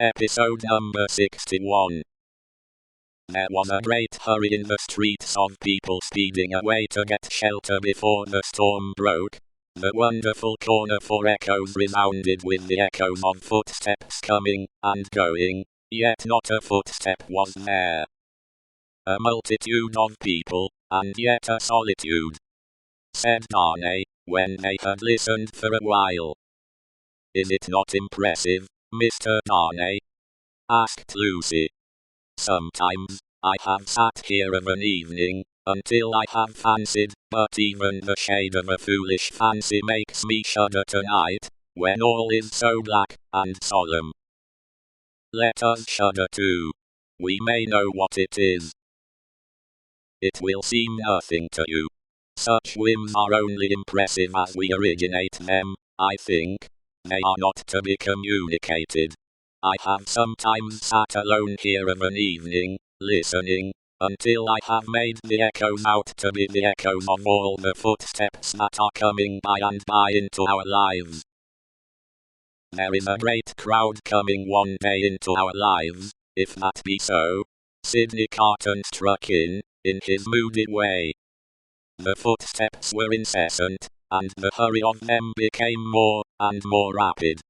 Episode number 61. There was a great hurry in the streets of people speeding away to get shelter before the storm broke. The wonderful corner for echoes resounded with the echoes of footsteps coming and going, yet not a footstep was there. A multitude of people, and yet a solitude, said Darnay, when they had listened for a while. Is it not impressive, Mr. Darnay? Asked Lucy. Sometimes, I have sat here of an evening, until I have fancied, but even the shade of a foolish fancy makes me shudder tonight, when all is so black and solemn. Let us shudder too. We may know what it is. It will seem nothing to you. Such whims are only impressive as we originate them, I think. They are not to be communicated. I have sometimes sat alone here of an evening, listening, until I have made the echoes out to be the echoes of all the footsteps that are coming by and by into our lives. There is a great crowd coming one day into our lives, if that be so. Sidney Carton struck in his moody way. The footsteps were incessant, and the hurry of them became more and more rapid.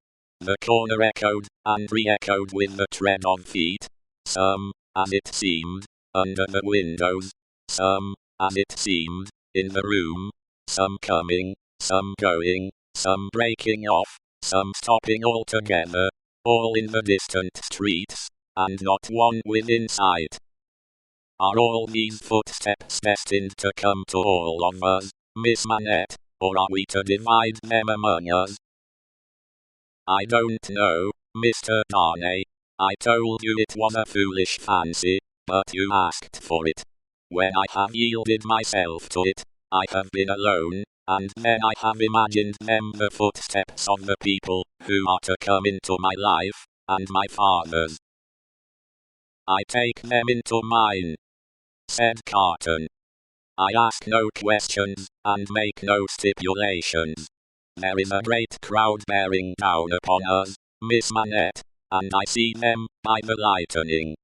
The corner echoed and re-echoed with the tread of feet, some, as it seemed, under the windows, some, as it seemed, in the room, some coming, some going, some breaking off, some stopping altogether, all in the distant streets, and not one within sight. Are all these footsteps destined to come to all of us, Miss Manette, or are we to divide them among us? I don't know, Mr. Darnay. I told you it was a foolish fancy, but you asked for it. When I have yielded myself to it, I have been alone, and then I have imagined them the footsteps of the people who are to come into my life, and my father's. I take them into mine, said Carton. I ask no questions, and make no stipulations. There is a great crowd bearing down upon us, Miss Manette, and I see them by the lightning.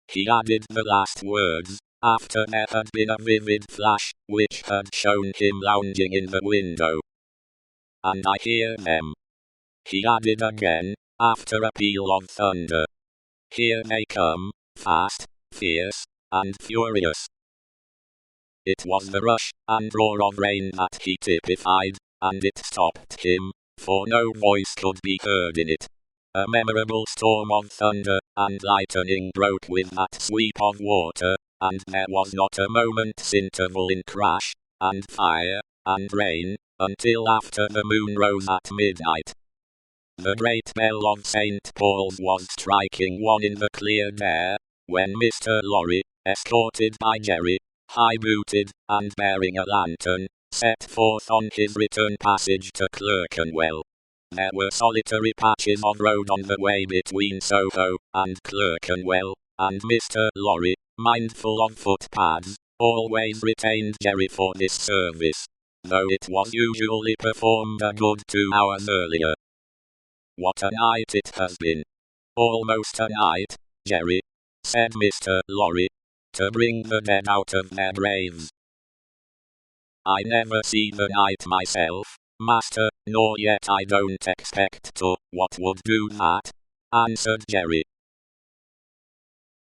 He added the last words, after there had been a vivid flash, which had shown him lounging in the window. And I hear them. He added again, after a peal of thunder. Here they come, fast, fierce, and furious. It was the rush and roar of rain that he typified, and it stopped him, for no voice could be heard in it. A memorable storm of thunder and lightning broke with that sweep of water, and there was not a moment's interval in crash, and fire, and rain, until after the moon rose at midnight. The great bell of St. Paul's was striking one in the clear air, when Mr. Lorry, escorted by Jerry, high-booted, and bearing a lantern, set forth on his return passage to Clerkenwell. There were solitary patches of road on the way between Soho and Clerkenwell, and Mr. Lorry, mindful of footpaths, always retained Jerry for this service, though it was usually performed a good 2 hours earlier. What a night it has been. Almost a night, Jerry, said Mr. Lorry, to bring the dead out of their graves. I never see the night myself, master, nor yet I don't expect to. What would do that? Answered Jerry.